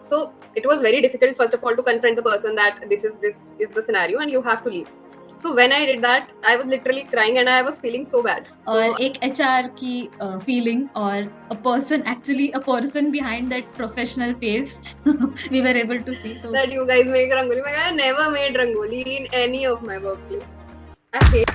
So it was very difficult, first of all, to confront the person that this is the scenario and you have to leave. So when I did that, I was literally crying and I was feeling so bad. और एक HR की feeling और a person behind that professional face we were able to see. So that you guys make rangoli. I never made rangoli in any of my workplace. I hate.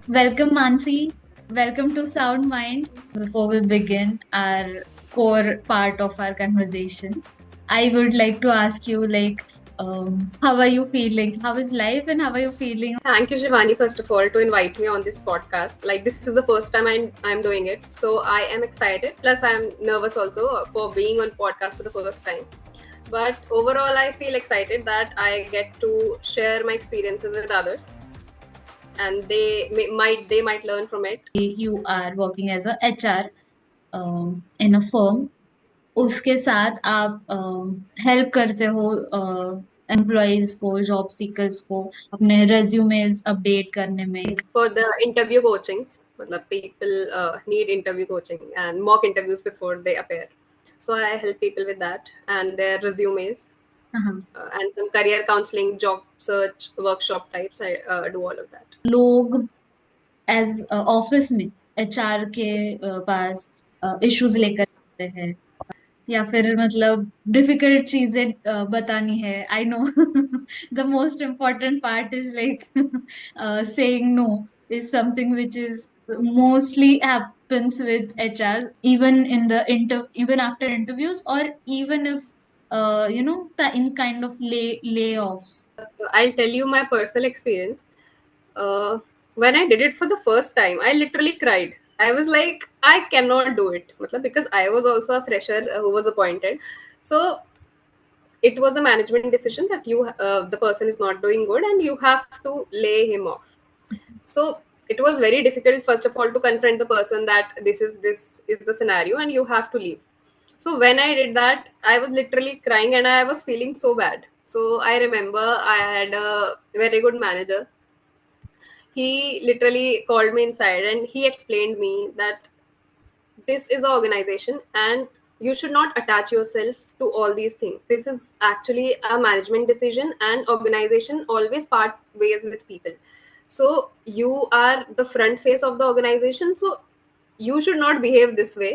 Welcome, Mansi. Welcome to Sound Mind. Before we begin our core part of our conversation, I would like to ask you, how are you feeling? How is life and how are you feeling? Thank you, Shivani, first of all, to invite me on this podcast. Like, this is the first time I'm doing it. So I am excited. Plus, I'm nervous also for being on podcast for the first time. But overall, I feel excited that I get to share my experiences with others, and they might learn from it. You are working as a HR in a firm. उसके साथ आप help करते हो employees को, job seekers को अपने resumes update करने में. For the interview coachings, people need interview coaching and mock interviews before they appear. So I help people with that and their resumes. And some career counseling, job search, workshop types. I do all of that. लोग as office में HR के पास issues लेकर आते हैं या फिर मतलब difficult चीजें बतानी है. I know the most important part is like saying no is something which is mostly happens with HR, even in the even after interviews, or even if in kind of layoffs. I'll tell you my personal experience. When I did it for the first time, I literally cried. I was like, I cannot do it. Because I was also a fresher who was appointed. So it was a management decision that the person is not doing good and you have to lay him off. So it was very difficult, first of all, to confront the person that this is the scenario and you have to leave. So when I did that, I was literally crying and I was feeling so bad. So I remember I had a very good manager. He literally called me inside and he explained me that this is an organization and you should not attach yourself to all these things. This is actually a management decision and organization always part ways with people. So you are the front face of the organization, so you should not behave this way.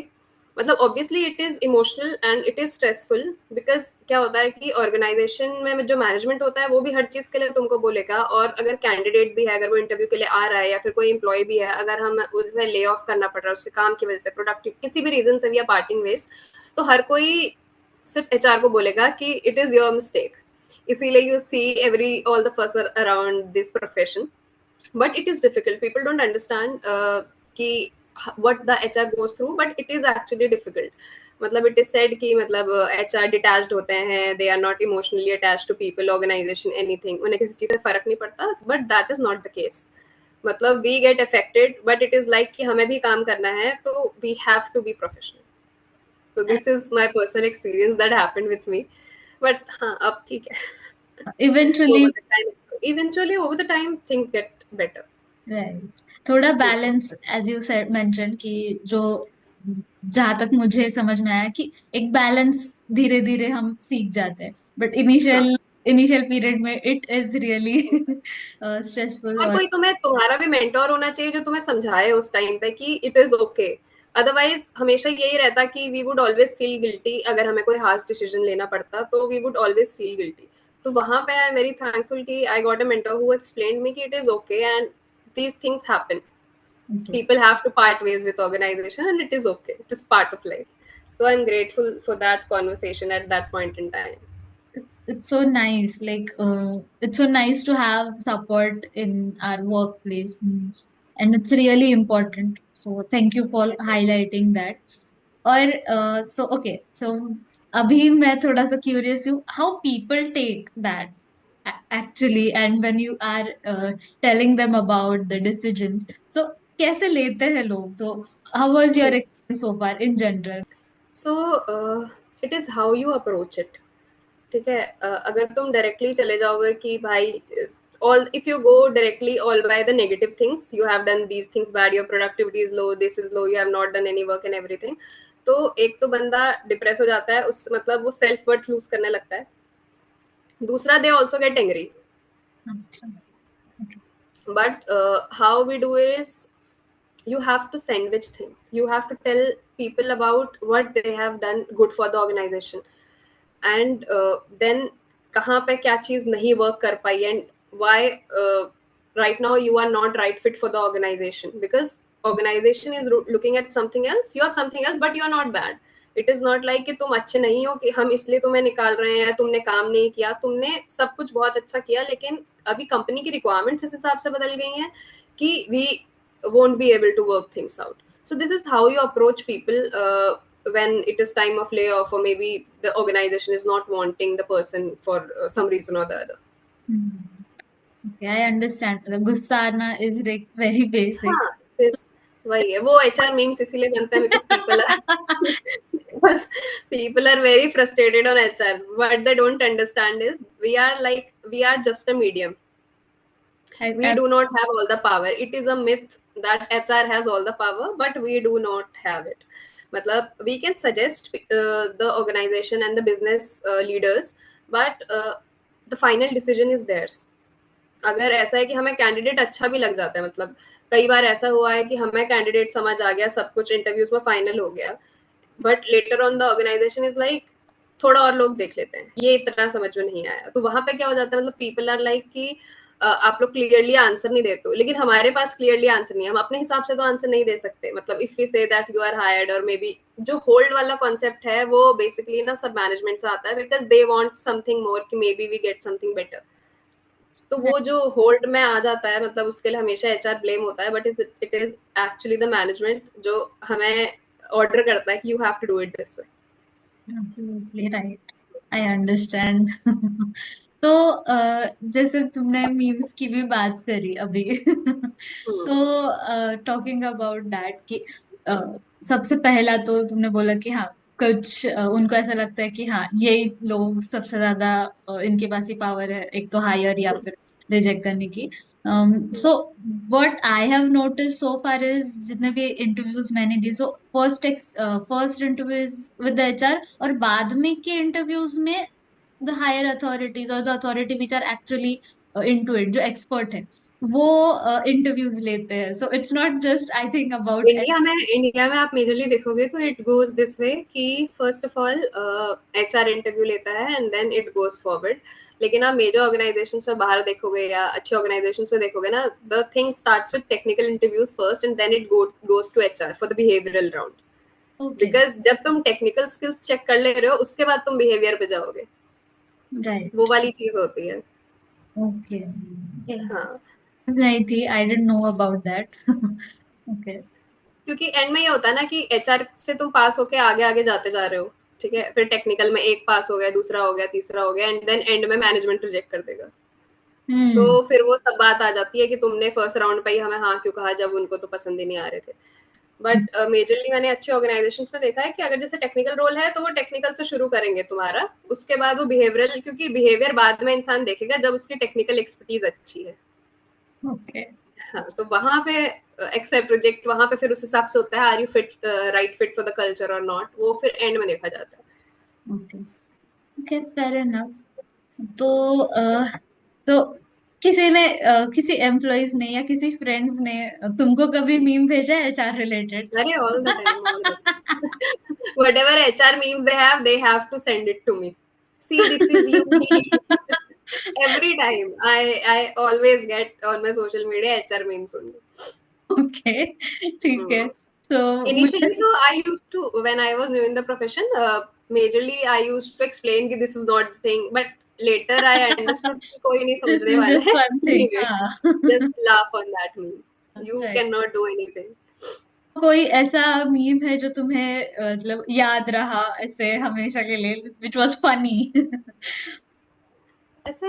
मतलब obviously it is emotional and it is stressful, because क्या होता है कि organisation में जो management होता है वो भी हर चीज के लिए तुमको बोलेगा, और अगर कैंडिडेट भी है, अगर वो इंटरव्यू के लिए आ रहा है, या फिर कोई एम्प्लॉय भी है, अगर हम उसे ले ऑफ करना पड़ रहा है उसके काम की वजह से, प्रोडक्टिव किसी भी रीजन से, या पार्टिंग वेज, तो हर कोई सिर्फ एचआर को बोलेगा कि इट इज योर मिस्टेक. इसीलिए you see every all the fuss around this profession. But it is difficult. People don't understand कि what the HR goes through, but it is actually difficult. मतलब it is said कि मतलब HR detached होते हैं, they are not emotionally attached to people, organization, anything. उन्हें किसी चीज से फर्क नहीं पड़ता, but that is not the case. मतलब we get affected, but it is like कि हमें भी काम करना है, तो we have to be professional. So this is my personal experience that happened with me. But हाँ, अब ठीक है. Eventually over the time things get better. Right. थोड़ा balance, as you said mention, कि जो जहां तक मुझे समझ में आया कि एक बैलेंस धीरे धीरे हम सीख जाते हैं, बट इनिशियल पीरियड में इट इज रियली स्ट्रेसफुल. और कोई तुम्हारा भी मेंटोर होना चाहिए जो तुम्हें समझाए उस टाइम पे कि इट इज ओके. अदरवाइज हमेशा यही रहता कि we would always feel guilty. अगर हमें कोई हार्श डिसीजन लेना पड़ता तो we would always feel guilty. तो वहां पे आई एम वेरी थैंकफुल कि I got a mentor who explained me कि it is okay and these things happen. People have to part ways with organization and it is okay. It is part of life. So I'm grateful for that conversation at that point in time. It's so nice, it's so nice to have support in our workplace. And it's really important, so thank you for highlighting that. और so okay, so अभी मैं थोड़ा सा curious हूँ how people take that actually, and when you are telling them about the decisions, so कैसे लेते हैं लोग? So how was your experience so far in general? So it is how you approach it. ठीक है. अगर तुम directly चले जाओगे कि भाई all, if you go directly all by the negative things, you have done these things bad, your productivity is low, this is low, you have not done any work and everything, तो एक तो बंदा depress हो जाता है, उस मतलब वो सेल्फ वर्थ लूज करने लगता है. दूसरा, दे ऑल्सो गेट एंग्री. अच्छा. Okay. But how we do is, you have to sandwich things, you have to tell people about what they have done good for the organization, and then कहाँ पे क्या चीज नहीं work कर पाई, and why right now you are not right fit for the organization, because organization is looking at something else, you are something else, but you are not bad. It is not like कि तुम अच्छे नहीं हो, कि हम इसलिए तुम्हें निकाल रहे हैं, तुमने काम नहीं किया, तुमने सब कुछ बहुत अच्छा किया, लेकिन अभी कंपनी की रिक्वायरमेंट्स इस हिसाब से बदल गई हैं कि we won't be able to work things out. So this is how you approach people when it is time of layoff, or maybe the organization is not wanting the person for some reason or the other. Okay, I understand. The गुस्सा आना is like very basic. हाँ, this वही है, वो HR memes इसीलिए बनते हैं because people are because people are very frustrated on HR. What they don't understand is we are just a medium. We I, do not have all the power. It is a myth that HR has all the power, but we do not have it. मतलब we can suggest the organization and the business leaders, but the final decision is theirs. अगर ऐसा है कि हमें candidate अच्छा भी लग जाता है, मतलब कई बार ऐसा हुआ है कि हमें कैंडिडेट समझ आ गया, सब कुछ इंटरव्यूज में फाइनल हो गया, but later on the organisation is like थोड़ा और लोग देख लेते हैं, ये इतना समझ में नहीं आया, तो वहां पे क्या हो जाता है, मतलब पीपल आर लाइक कि आप लोग क्लियरली आंसर नहीं देते हो, लेकिन हमारे पास क्लियरली आंसर नहीं है, हम अपने हिसाब से तो आंसर नहीं दे सकते. मतलब if we say that you are hired, और मे बी जो होल्ड वाला कॉन्सेप्ट है वो बेसिकली ना सब मैनेजमेंट से आता है, because they want something more, कि maybe we get something better. तो वो जो होल्ड में आ जाता है, मतलब उसके लिए हमेशा एचआर ब्लेम होता है, but it is actually the management जो हमें ऑर्डर करता है कि you have to do it this way. absolutely right. I understand. तो जैसे तुमने मीम्स की भी बात करी अभी तो टॉकिंग अबाउट दैट कि अ, सबसे पहला तो तुमने बोला कि हाँ कुछ उनको ऐसा लगता है कि हाँ यही लोग सबसे ज्यादा इनके पास ही पावर है एक तो हायर या फिर रिजेक्ट करने की. So what I have notice so far is जितने भी इंटरव्यूज मैंने दिए so first interview is with the HR और बाद में के इंटरव्यूज में द हायर अथॉरिटीज और the authority which are actually into it जो एक्सपर्ट है वो इंटरव्यूज लेते हैं so it's not just I think about. India में आप मेजरली देखोगे तो इट गोज दिस वे कि first of all HR interview लेता है and then it goes forward. लेकिन आप मेजर ऑर्गेनाइजेशंस में बाहर देखोगे या अच्छे ऑर्गेनाइजेशंस में देखोगे ना, the thing starts with technical interviews first and then it goes to HR for the behavioural round. Okay. Because जब तुम टेक्निकल स्किल्स चेक कर ले रहे हो, उसके बाद तुम बिहेवियर पे जाओगे, वो राइट. वाली चीज होती है. ओके. हाँ, नहीं थी I didn't know about that. Okay. क्योंकि एंड में ये होता है ना कि एचआर से तुम पास होके आगे आगे जाते जा रहे हो, ठीक है, फिर टेक्निकल में एक पास हो गया, दूसरा हो गया, तीसरा हो गया, एंड देन एंड में मैनेजमेंट रिजेक्ट कर देगा. तो हम्म. फिर वो सब बात आ जाती है कि तुमने फर्स्ट राउंड पे ही हमें हाँ क्यों कहा, जब उनको तो पसंद ही नहीं आ रहे थे. बट मेजरली मैंने अच्छे ऑर्गेनाइजेशंस में देखा है कि अगर जैसे टेक्निकल रोल है तो वो टेक्निकल से शुरू करेंगे तुम्हारा, उसके बाद वो बिहेवियरल, क्योंकि बिहेवियर बाद में इंसान देखेगा जब उसकी टेक्निकल एक्सपर्टीज अच्छी है. ओके. हाँ, तो वहां पे एक्सेप्ट रिजेक्ट वहां पे फिर उस हिसाब से होता है, are you fit right fit for the culture और नॉट, वो फिर एंड में देखा जाता है. ओके. Okay fair enough. तो सो किसी ने किसी एम्प्लॉयज ने या किसी फ्रेंड्स ने तुमको कभी मीम भेजा है एचआर रिलेटेड? अरे all the time, all the time. Whatever HR memes they have to send it to me. See, this is you. Every time I always get on my social media HR memes only. Okay. ठीक है. Hmm. तो मुझे Initially, though, I used to, when I was new in the profession, majorly I used to explain that this is not the thing. But later I understood कि कोई नहीं this समझने is वाला just है. One thing. Leave it. हाँ. Just laugh on that meme. You right. cannot do anything. कोई ऐसा meme है जो तुम्हें मतलब याद रहा ऐसे हमेशा के लिए विच वॉज फनी? ऐसे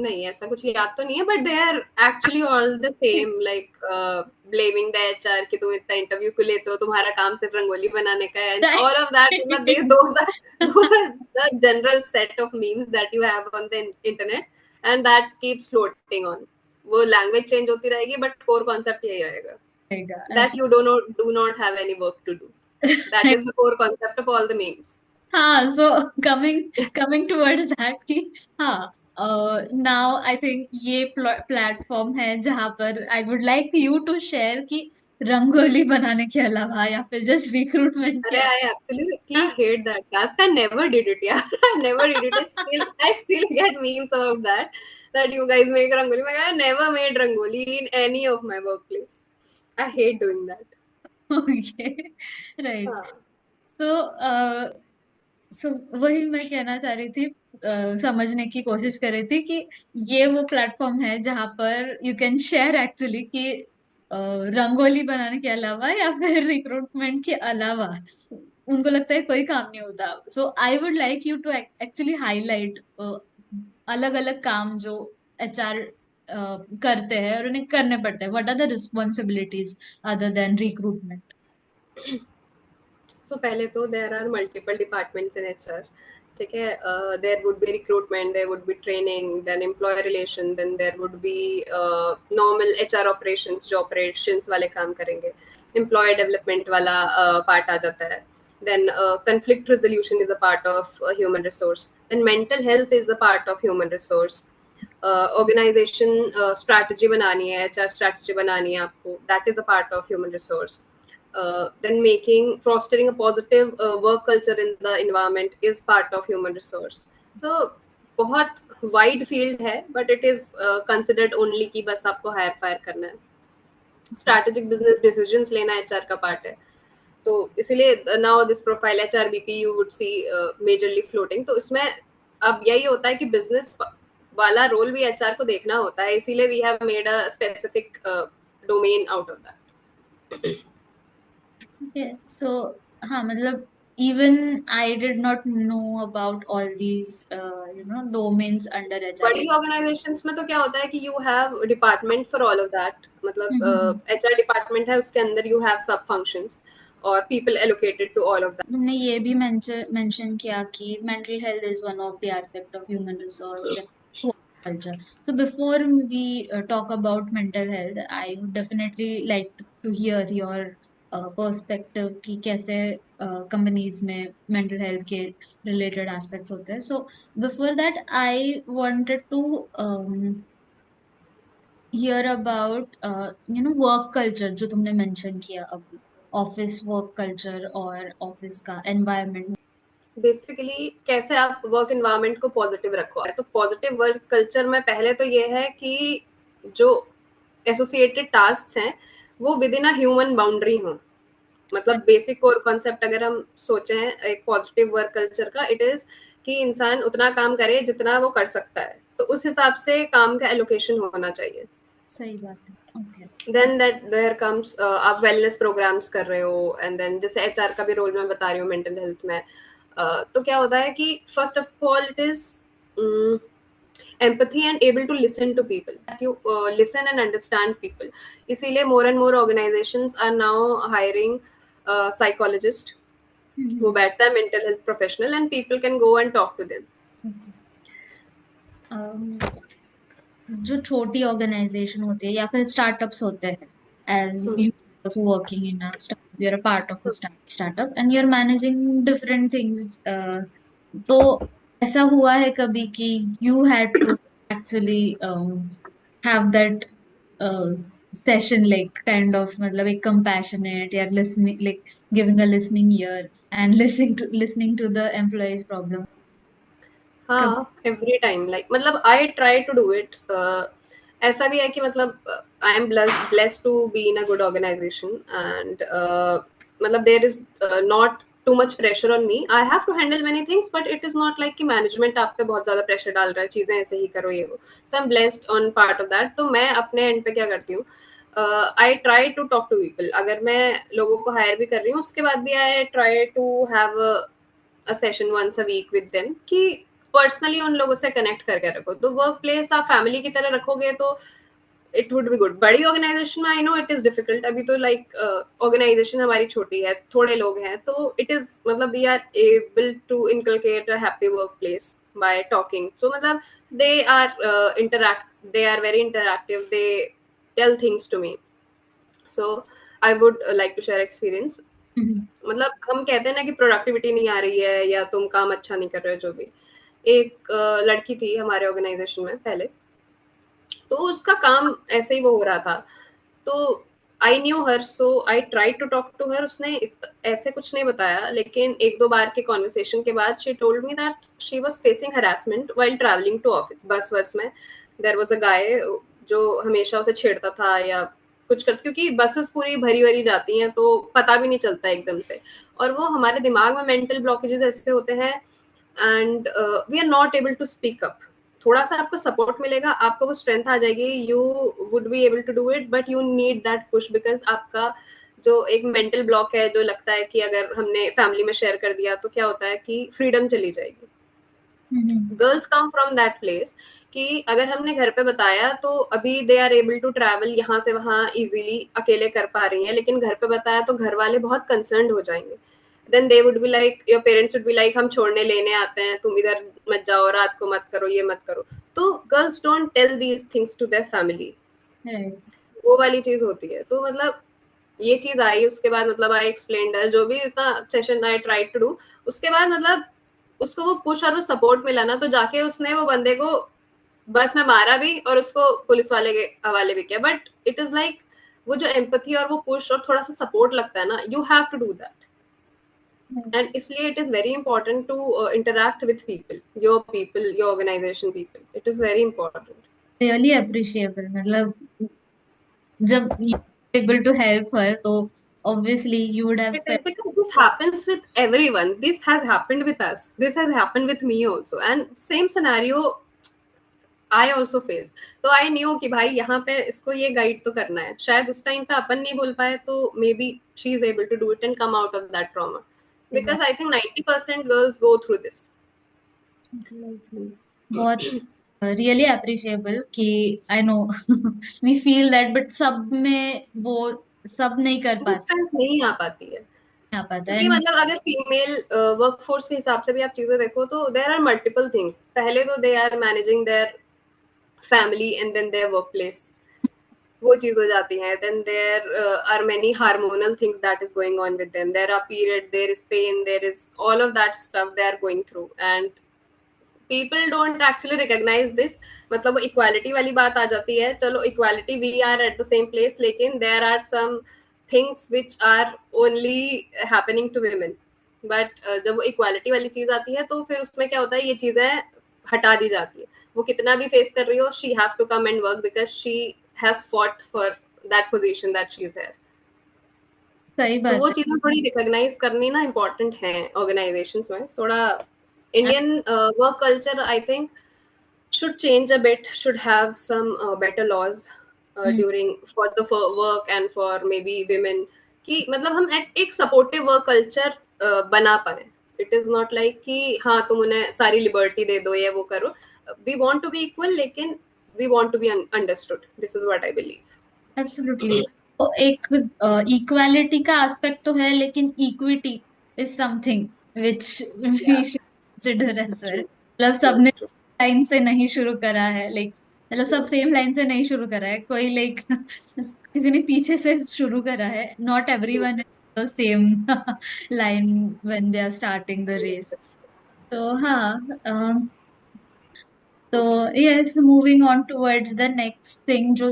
नहीं, ऐसा कुछ याद तो नहीं है, but they are actually all the same, like blaming the HR कि तुम इतना इंटरव्यू क्यों लेते हो, तुम्हारा काम सिर्फ रंगोली बनाने का है, ऑल ऑफ दैट. मतलब दे those are the general set of memes that you have on the internet, and that keeps floating on. वो लैंग्वेज चेंज होती रहेगी बट कोर कॉन्सेप्ट यही रहेगा, रहेगा। that you do not have any work to do. That is the core concept of all the memes. हाँ, so coming towards that कि हाँ, now I think ये प्लेटफॉर्म है जहां पर I would like you to share कि रंगोली बनाने के अलावा या फिर जस्ट रिक्रूटमेंट के Arre, I absolutely अलावा hate that task. I never did it. Yeah, I never did it. I still get memes about that. That you guys make rangoli. I never made rangoli in any of my workplace. I hate doing that. Okay, right. हाँ. सो सो वही मैं कहना चाह रही थी, समझने की कोशिश कर रही थी कि ये वो प्लेटफॉर्म है जहां पर यू कैन शेयर एक्चुअली कि रंगोली बनाने के अलावा या फिर रिक्रूटमेंट के अलावा उनको लगता है कोई काम नहीं होता। So I would like you to actually highlight अलग अलग काम जो एचआर करते हैं और उन्हें करने पड़ते हैं। What are the responsibilities other than recruitment? So पहले तो there are multiple departments in HR. ठीक है, there would be recruitment, there would be training, then employee relation, then there would be normal HR operations जो operations वाले काम करेंगे, employee development वाला part आ जाता है, then conflict resolution is a part of human resource, then mental health is a part of human resource, organization strategy बनानी है, HR strategy बनानी है आपको, that is a part of human resource. Then fostering a positive work culture in the environment is part of human resource. So बहुत wide field है, but it is considered only कि बस आपको hire fire करना है. Strategic business decisions लेना HR का part है. तो इसीलिए now this profile HRBP you would see majorly floating. तो इसमें अब यही होता है कि business वाला रोल भी HR को देखना होता है, इसीलिए we have made a specific domain out of that. So हाँ, मतलब even I did not know about all these domains under HR बड़ी लाइक। ऑर्गेनाइजेशंस में तो क्या होता है कि you have department for all of that, मतलब एचआर डिपार्टमेंट है, उसके अंदर यू हैव सब फंक्शंस और people allocated to all of that. तुमने ये भी मेंशन किया कि mental health is one of the aspect of human resource culture. So before we talk about mental health, I would definitely like to hear your perspective कि कैसे companies में mental health के related aspects होते हैं. So before that, I wanted to hear about work culture जो तुमने mention किया अभी, office work culture और office का environment. बेसिकली कैसे आप वर्क एनवायरनमेंट को पॉजिटिव रखो, तो पॉजिटिव वर्क कल्चर में पहले तो ये है कि जो एसोसिएटेड टास्क हैं वो with in a human boundary हों. मतलब बेसिक कोर कॉन्सेप्ट अगर हम सोचें एक पॉजिटिव वर्क कल्चर का, इट इज कि इंसान उतना काम करे जितना वो कर सकता है, तो उस हिसाब से काम का एलोकेशन होना चाहिए. सही बात है, okay. Then that there comes आप वेलनेस प्रोग्राम्स कर रहे हो, एंड देन जैसे एचआर का भी रोल मैं बता रही हूँ मेंटल हेल्थ में, तो क्या होता है कि first of all it is empathy and able to listen to people, that you listen and understand people. इसीलिए more and more organizations are now hiring psychologist वो बैठता है mental health professional and people can go and talk to them. जो छोटी organisation होती है या फिर स्टार्टअप्स होते हैं, as Hmm. You also working in a startup, you're a part of a startup and you're managing different things, तो ऐसा हुआ है कभी कि you had to actually have that session like kind of मतलब एक compassionate या listening, like giving a listening ear and listening to the employees problem? हाँ, एवरी टाइम लाइक मतलब I try to do it. ऐसा भी है कि मतलब I am blessed to be in a good organisation and मतलब there is not too much pressure on me. I have to handle many things but it is not like कि management आप पे बहुत ज्यादा प्रेशर डाल रहा है चीजें ऐसे ही करो ये वो. So I am blessed on part of that. तो मैं अपने एंड पे क्या करती हूँ, I try to talk to people. अगर मैं लोगों को हायर भी कर रही हूँ उसके बाद भी I try to have a session once a week with them कि पर्सनली उन लोगों से कनेक्ट करके रखो. तो वर्क प्लेस आप फैमिली की तरह रखोगे तो इट वुड बी गुड. बड़ी ऑर्गेनाइजेशन में I know it is difficult. अभी तो लाइक ऑर्गेनाइजेशन हमारी छोटी है, थोड़े लोग हैं, तो इट इज मतलब we are able to inculcate a happy work place by talking. So मतलब they are interact they are very interactive, they tell things to me. So I would like to share experience. हम्म, मतलब हम कहते हैं ना कि productivity नहीं आ रही है या तुम काम अच्छा नहीं कर रहे हो, जो भी। एक लड़की थी हमारे ऑर्गेनाइजेशन में पहले, तो उसका काम ऐसे ही वो हो रहा था। तो I knew her, so I try to talk to her. उसने ऐसे कुछ नहीं बताया, लेकिन एक दो बार के कॉन्वर्सेशन के बाद she told me that she was facing harassment while travelling to office. Bus bus में देयर वाज अ गाय जो हमेशा उसे छेड़ता था या कुछ कर, क्योंकि बसेस पूरी भरी भरी जाती हैं तो पता भी नहीं चलता एकदम से। और वो हमारे दिमाग में मेंटल ब्लॉकेजेस ऐसे होते हैं, and we are not able to speak up. थोड़ा सा आपको सपोर्ट मिलेगा, आपको वो स्ट्रेंथ आ जाएगी, you would be able to do it, but you need that push, because आपका जो एक मेंटल ब्लॉक है, जो लगता है कि अगर हमने फैमिली में शेयर कर दिया तो क्या होता है कि फ्रीडम चली जाएगी। Hmm, girls come from that place कि अगर हमने घर पे बताया तो अभी they are able to travel यहाँ से वहाँ इजीली, अकेले कर पा रही हैं, लेकिन घर पे बताया तो घर वाले बहुत कंसर्न हो जाएंगे। Then they would be like, your parents would be like, हम छोड़ने लेने आते हैं, तुम इधर मत जाओ, रात को मत करो, ये मत करो। तो girls don't tell these things to their family. Right. वो वाली चीज होती है। तो मतलब ये चीज आई, उसके बाद मतलब आई एक्सप्लेन्ड हर, जो भी इतना session I try to do. उसके बाद मतलब उसको वो पुश और वो सपोर्ट मिला ना, तो जाके उसने वो बंदे को बस में मारा भी और उसको पुलिस वाले के हवाले भी किया। बट इट इज लाइक वो जो एम्पथी और वो पुश और थोड़ा सा सपोर्ट लगता है ना, you have to do that. And इसलिए it is very important to interact with people, your organisation people, it is very important. Really appreciable, मतलब जब you able to help her तो obviously you would have It is felt. because this happens with everyone. This has happened with us. This has happened with me also. And same scenario I also face. तो I knew कि भाई यहाँ पे इसको ये guide तो करना है। शायद उस टाइम पे अपन नहीं बोल पाए तो maybe she is able to do it and come out of that trauma. Because I think 90% girls go through this. बहुत रियली अप्रिशिएबल कि I know we feel that, but सब में वो सब नहीं कर वो पाते, स्ट्रेंथ नहीं आ पाती है। नहीं आ पाता क्योंकि एंड मतलब अगर फीमेल वर्कफोर्स के हिसाब से भी आप चीजें देखो तो देयर आर मल्टीपल थिंग्स। पहले तो they are managing their family and then their work place, वो चीज हो जाती है। Then there are many hormonal things that is going on with them, there are period, there is pain, there is all of that stuff they are going through, and people don't actually recognise this. मतलब equality वाली बात आ जाती है, चलो equality we are at the same place, लेकिन there are some things which are only happening to women। But जब वो इक्वालिटी वाली चीज आती है तो फिर उसमें क्या होता है, ये चीजें हटा दी जाती है। वो कितना भी फेस कर रही हो, she have to come and work because she has fought for that position that she is है। सही तो वो बात है। चीजें थोड़ी रिकॉग्नाइज करनी ना इम्पोर्टेंट है ऑर्गेनाइजेशन में थोड़ा। Indian work culture I think should change a bit, should have some better laws hmm, during for the for work and for maybe women, कि मतलब हम एक सपोर्टिव वर्क कल्चर बना पाए। इट इज नॉट लाइक कि हाँ तुम उन्हें सारी लिबर्टी दे दो या वो करो। We want to be equal, लेकिन we want to be understood, this is what I believe. Absolutely. तो एक इक्वालिटी का एस्पेक्ट तो है, लेकिन equity is something which we या should consider as well. True, मतलब ट्रू, सबने ट्रू। लाइन से नहीं शुरू करा है, लाइक मतलब सब सेम लाइन से नहीं शुरू करा है, कोई लाइक किसी ने पीछे से शुरू करा है। Not everyone is the same line when they are starting the race. तो हाँ, तो yes, moving on towards the next thing जो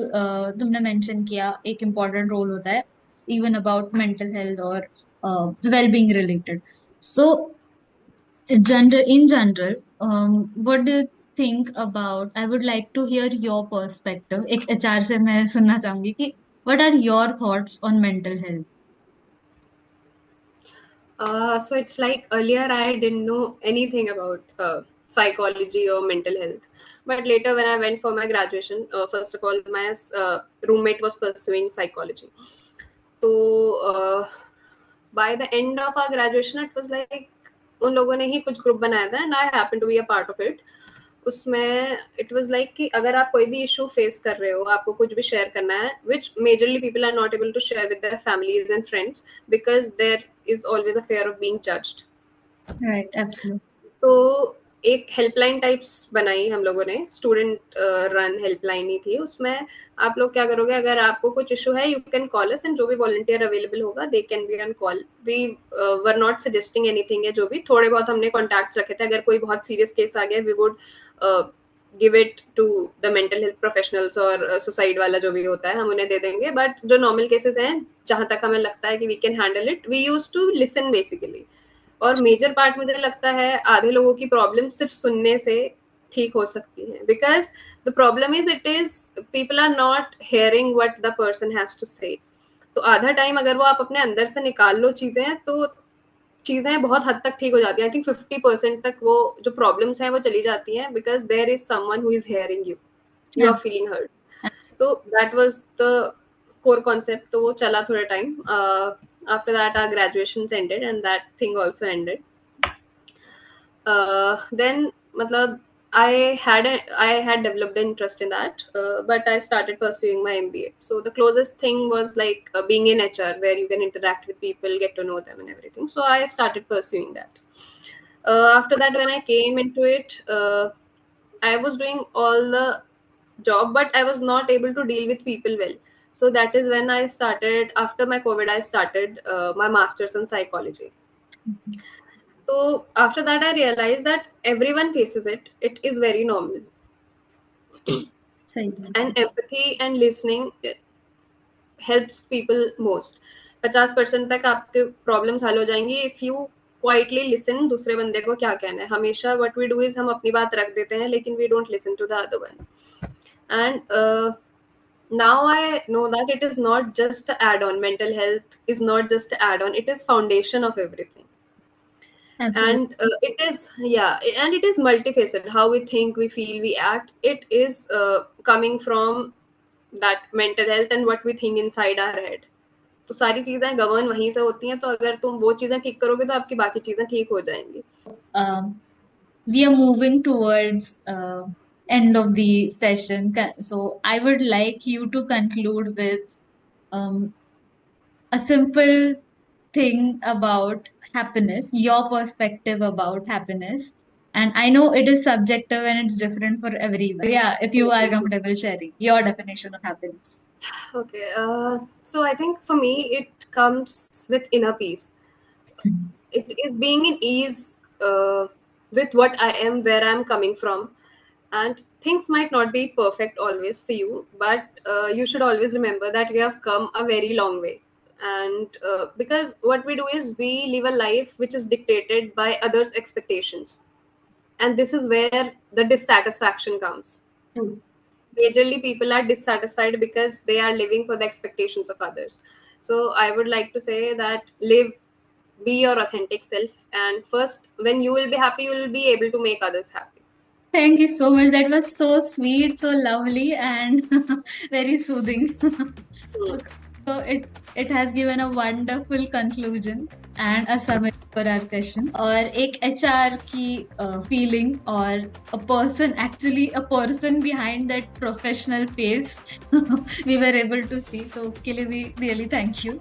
तुमने मेंशन किया, एक इम्पोर्टेंट रोल होता है इवन अबाउट मेंटल हेल्थ और well being related. So general in general, what do you think about, I would like to hear your perspective, एक HR से मैं सुनना चाहूंगी कि what are your thoughts on mental health. So it's like earlier I didn't know anything about psychology or mental health. But later, when I went for my graduation, first of all, my roommate was pursuing psychology. So by the end of our graduation, it was like उन लोगों ने ही कुछ group बनाया था and I happen to be a part of it. उसमें it was like कि अगर आप कोई भी इशू फेस कर रहे हो, आपको कुछ भी शेयर करना है, which majorly people are not able to share with their families and friends, because there is always a fear of being judged. Right, absolutely. तो एक हेल्पलाइन टाइप्स बनाई हम लोगों ने, स्टूडेंट रन हेल्पलाइन ही थी उसमें। आप लोग क्या करोगे, अगर आपको कुछ इशू है you can call us, and जो भी वॉलंटियर अवेलेबल होगा they can be on call. We were not suggesting anything, है जो भी थोड़े बहुत हमने कॉन्टैक्ट्स रखे थे, अगर कोई बहुत सीरियस केस आ गया we would give it to the mental health professionals, और सुसाइड वाला जो भी होता है हम उन्हें दे देंगे। बट जो नॉर्मल केसेस हैं, जहां तक हमें लगता है कि we can handle it, we use to listen basically. और मेजर पार्ट मुझे लगता है आधे लोगों की प्रॉब्लम सिर्फ सुनने से ठीक हो सकती है, because the problem is it is people are not hearing what the person has to say. तो आधा टाइम अगर वो आप अपने अंदर से निकाल लो चीजें, तो चीजें बहुत हद तक ठीक हो जाती हैं। आई थिंक 50% तक वो जो प्रॉब्लम्स हैं वो चली जाती हैं, because there is someone who is hearing you, you are feeling hurt. तो that was the core concept. तो वो चला थोड़ा time. After that our graduation ended and that thing also ended. Then matlab, I had developed an interest in that, but I started pursuing my MBA. So the closest thing was like being in HR, where you can interact with people, get to know them, and everything. So I started pursuing that. After that, when I came into it, I was doing all the job, but I was not able to deal with people well. So that is when I started. After my COVID, I started my master's in psychology. So after that, I realized that everyone faces it. It is very normal. सही बात है। And empathy and listening helps people most. 50% तक आपके problems हल हो जाएंगी if you quietly listen दूसरे बंदे को क्या कहना है। हमेशा व्हाट वी डू इज हम अपनी बात रख देते हैं, लेकिन we don't listen to the other one. And now I know that it is not just an add-on. Mental health is not just an add-on. It is foundation of everything. Absolutely. And it is, yeah, and it is multifaceted. How we think, we feel, we act, it is coming from that mental health and what we think inside our head. तो सारी चीजें govern वहीं से होती हैं। तो अगर तुम वो चीजें ठीक करोगे तो आपकी बाकी चीजें ठीक हो जाएंगी। We are moving towards end of the session. So I would like you to conclude with um, a simple thing about happiness, your perspective about happiness. And I know it is subjective and it's different for everyone. Yeah, if you are comfortable sharing your definition of happiness. Okay, so I think for me it comes with inner peace. It is being in ease with what I am, where I'm coming from. And things might not be perfect always for you, but you should always remember that you have come a very long way. And because what we do is we live a life which is dictated by others' expectations. And this is where the dissatisfaction comes. True. Majorly, people are dissatisfied because they are living for the expectations of others. So I would like to say that live, be your authentic self, and first when you will be happy you will be able to make others happy. Thank you so much. That was so sweet, so lovely, and very soothing. Hmm. Okay. So it has given a wonderful conclusion and a summary for our session. और एक HR की feeling और a person, actually a person behind that professional face we were able to see. So उसके लिए भी really thank you.